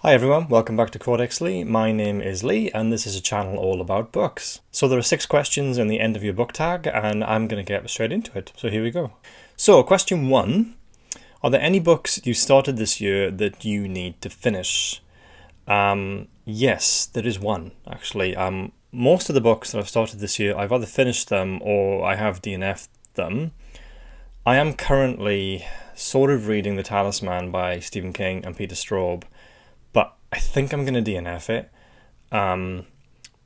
Hi everyone, welcome back to Codex Lee. My name is Lee and this is a channel all about books. So there are 6 questions in the end of your book tag and I'm going to get straight into it. So here we go. So question 1, are there any books you started this year that you need to finish? Yes, there is one actually. Most of the books that I've started this year, I've either finished them or I have DNF'd them. I am currently sort of reading The Talisman by Stephen King and Peter Straub, but I think I'm going to DNF it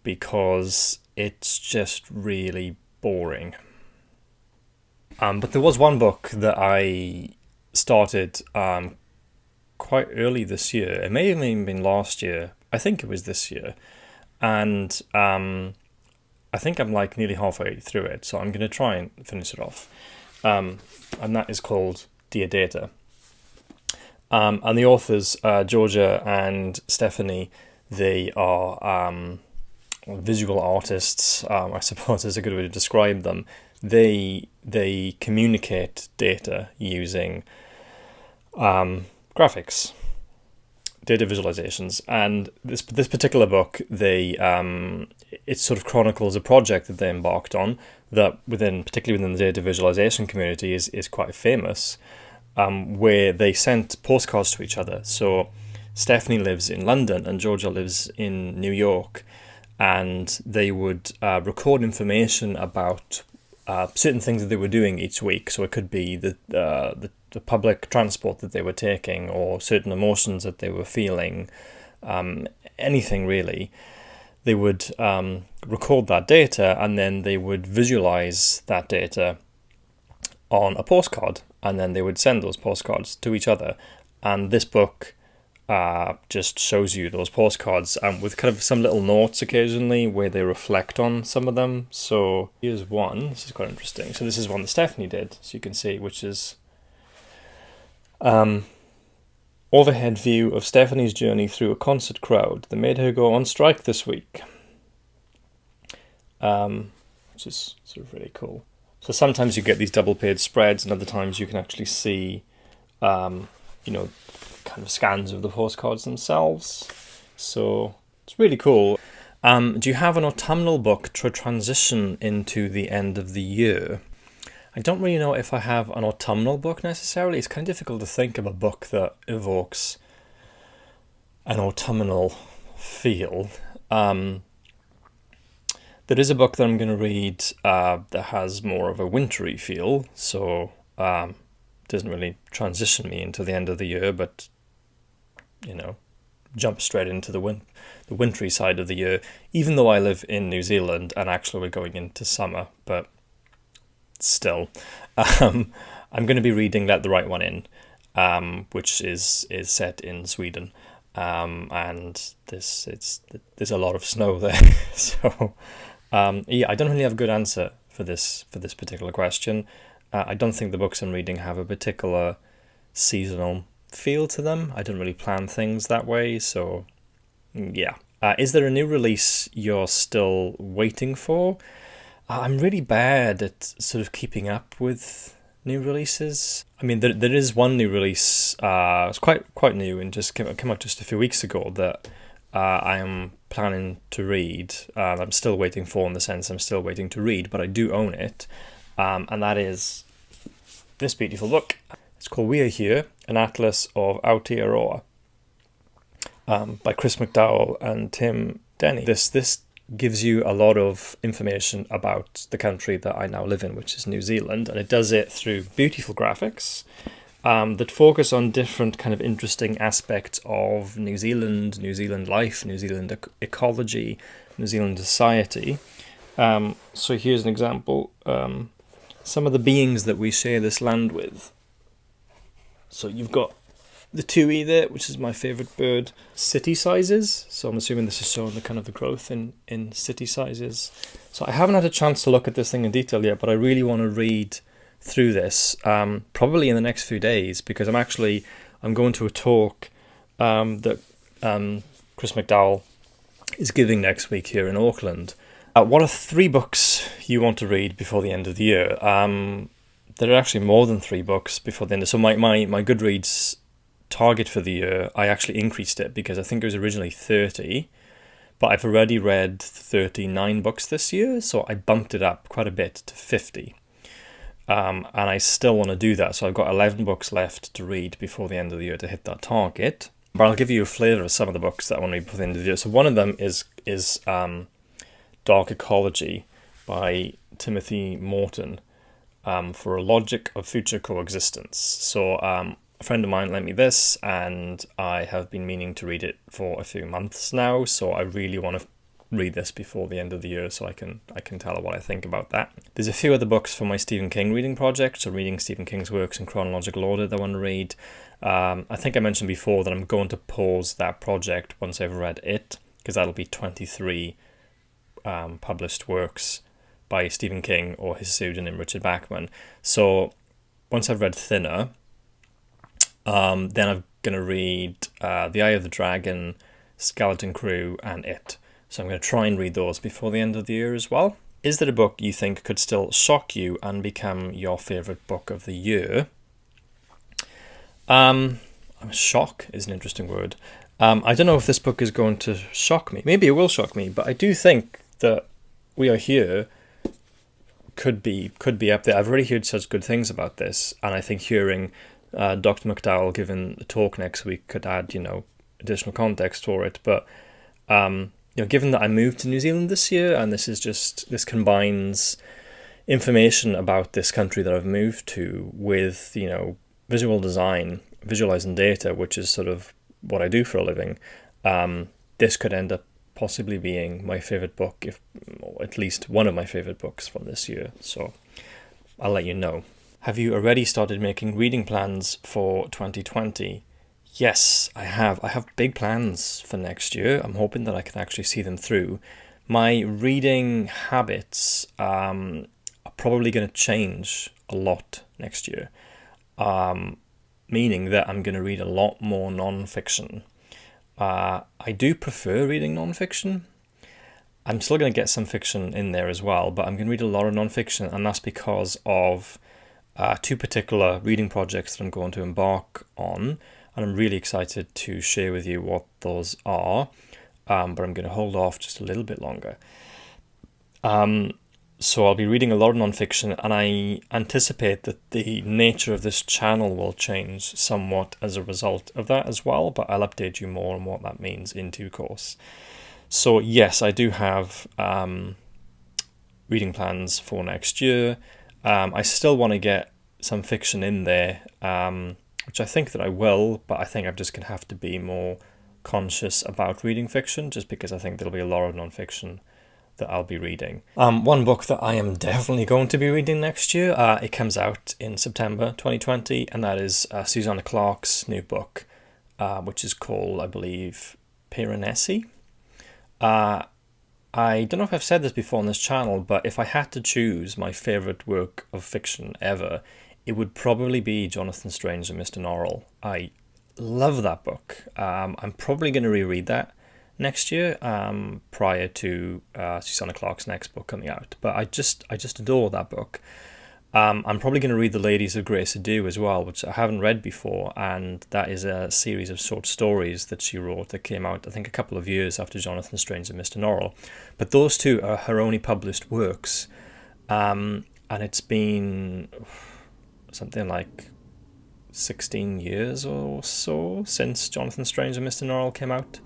because it's just really boring. But there was one book that I started quite early this year. It may have even been last year. I think it was this year. And I think I'm like nearly halfway through it, so I'm going to try and finish it off. And that is called Dear Data. And the authors, Georgia and Stephanie, they are visual artists, I suppose is a good way to describe them. They communicate data using graphics, data visualizations, and this particular book, it sort of chronicles a project that they embarked on that particularly within the data visualization community is quite famous. Where they sent postcards to each other. So Stephanie lives in London and Georgia lives in New York, and they would record information about certain things that they were doing each week. So it could be the public transport that they were taking, or certain emotions that they were feeling, anything really. They would record that data and then they would visualize that data on a postcard, and then they would send those postcards to each other. And this book just shows you those postcards with kind of some little notes occasionally where they reflect on some of them. So here's one. This is quite interesting. So this is one that Stephanie did, so you can see, which is overhead view of Stephanie's journey through a concert crowd that made her go on strike this week, which is sort of really cool. So sometimes you get these double-page spreads, and other times you can actually see, kind of scans of the postcards themselves. So it's really cool. Do you have an autumnal book to transition into the end of the year? I don't really know if I have an autumnal book necessarily. It's kind of difficult to think of a book that evokes an autumnal feel. There is a book that I'm going to read that has more of a wintry feel, so doesn't really transition me into the end of the year, but jump straight into the wintry side of the year, even though I live in New Zealand and actually we're going into summer, but still. I'm going to be reading Let the Right One In, which is set in Sweden, and there's a lot of snow there, so I don't really have a good answer for this particular question. I don't think the books I'm reading have a particular seasonal feel to them. I don't really plan things that way, so yeah. Is there a new release you're still waiting for? I'm really bad at sort of keeping up with new releases. I mean, there is one new release. It's quite new and just came out just a few weeks ago that I am planning to read. I'm still waiting for, in the sense I'm still waiting to read, but I do own it, and that is this beautiful book. It's called We Are Here, an Atlas of Aotearoa, by Chris McDowell and Tim Denny. This gives you a lot of information about the country that I now live in, which is New Zealand, and it does it through beautiful graphics that focus on different kind of interesting aspects of New Zealand life, New Zealand ecology, New Zealand society. So here's an example. Some of the beings that we share this land with. So you've got the tui there, which is my favourite bird, city sizes. So I'm assuming this is showing the kind of the growth in city sizes. So I haven't had a chance to look at this thing in detail yet, but I really want to read through this, probably in the next few days, because I'm going to a talk that Chris McDowell is giving next week here in Auckland. What are 3 books you want to read before the end of the year? There are actually more than 3 books before the end. So my Goodreads target for the year, I actually increased it because I think it was originally 30, but I've already read 39 books this year, so I bumped it up quite a bit to 50. And I still want to do that, so I've got 11 books left to read before the end of the year to hit that target. But I'll give you a flavour of some of the books that I want to read before the end of the year. So one of them is Dark Ecology by Timothy Morton, for a logic of future coexistence. So a friend of mine lent me this, and I have been meaning to read it for a few months now, so I really want to read this before the end of the year so I can tell her what I think about that. There's a few other books for my Stephen King reading project, so reading Stephen King's works in chronological order that I want to read. I think I mentioned before that I'm going to pause that project once I've read it, because that'll be 23 published works by Stephen King or his pseudonym Richard Bachman. So once I've read Thinner, then I'm going to read The Eye of the Dragon, Skeleton Crew, and It. So I'm going to try and read those before the end of the year as well. Is there a book you think could still shock you and become your favourite book of the year? Shock is an interesting word. I don't know if this book is going to shock me. Maybe it will shock me, but I do think that We Are Here could be up there. I've already heard such good things about this, and I think hearing Dr. McDowell giving the talk next week could add, additional context for it. But given that I moved to New Zealand this year, and this combines information about this country that I've moved to with, visual design, visualizing data, which is sort of what I do for a living, this could end up possibly being my favorite book, or at least one of my favorite books from this year. So I'll let you know. Have you already started making reading plans for 2020? Yes, I have. I have big plans for next year. I'm hoping that I can actually see them through. My reading habits are probably going to change a lot next year, meaning that I'm going to read a lot more non-fiction. I do prefer reading non-fiction. I'm still going to get some fiction in there as well, but I'm going to read a lot of non-fiction, and that's because of two particular reading projects that I'm going to embark on, and I'm really excited to share with you what those are, but I'm going to hold off just a little bit longer. So I'll be reading a lot of non-fiction, and I anticipate that the nature of this channel will change somewhat as a result of that as well, but I'll update you more on what that means in due course. So yes, I do have reading plans for next year. I still want to get some fiction in there, which I think that I will, but I think I'm just going to have to be more conscious about reading fiction, just because I think there'll be a lot of non-fiction that I'll be reading. One book that I am definitely going to be reading next year, it comes out in September 2020, and that is Susanna Clarke's new book, which is called, I believe, Piranesi. I don't know if I've said this before on this channel, but if I had to choose my favourite work of fiction ever, it would probably be Jonathan Strange and Mr. Norrell. I love that book. I'm probably going to reread that next year, prior to Susanna Clarke's next book coming out. But I just adore that book. I'm probably going to read The Ladies of Grace Adieu as well, which I haven't read before, and that is a series of short stories that she wrote that came out, I think, a couple of years after Jonathan Strange and Mr. Norrell. But those two are her only published works, and it's been something like 16 years or so since Jonathan Strange and Mr. Norrell came out.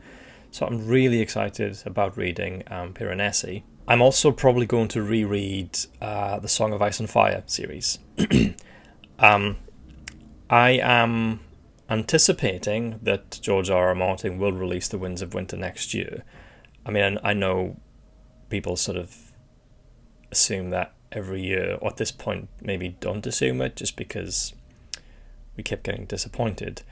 So I'm really excited about reading Piranesi. I'm also probably going to reread the Song of Ice and Fire series. I am anticipating that George R.R. Martin will release The Winds of Winter next year. I mean, I know people sort of assume that every year, or at this point maybe don't assume it, just because we kept getting disappointed.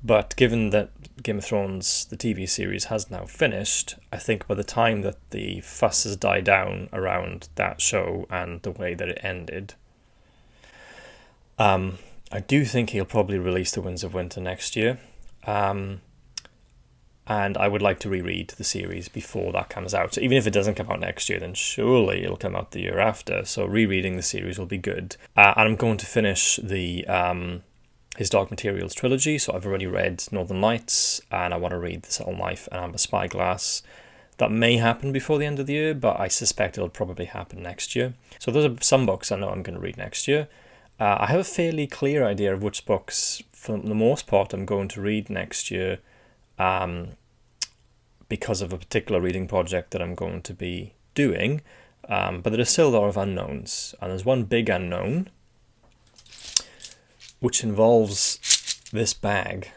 But given that Game of Thrones, the TV series, has now finished, I think by the time that the fuss has died down around that show and the way that it ended, I do think he'll probably release The Winds of Winter next year. And I would like to reread the series before that comes out. So even if it doesn't come out next year, then surely it'll come out the year after. So rereading the series will be good. And I'm going to finish the his Dark Materials trilogy. So I've already read Northern Lights, and I want to read The Subtle Knife and Amber Spyglass. That may happen before the end of the year, but I suspect it'll probably happen next year. So those are some books I know I'm going to read next year. I have a fairly clear idea of which books, for the most part, I'm going to read next year, because of a particular reading project that I'm going to be doing. But there are still a lot of unknowns. And there's one big unknown, which involves this bag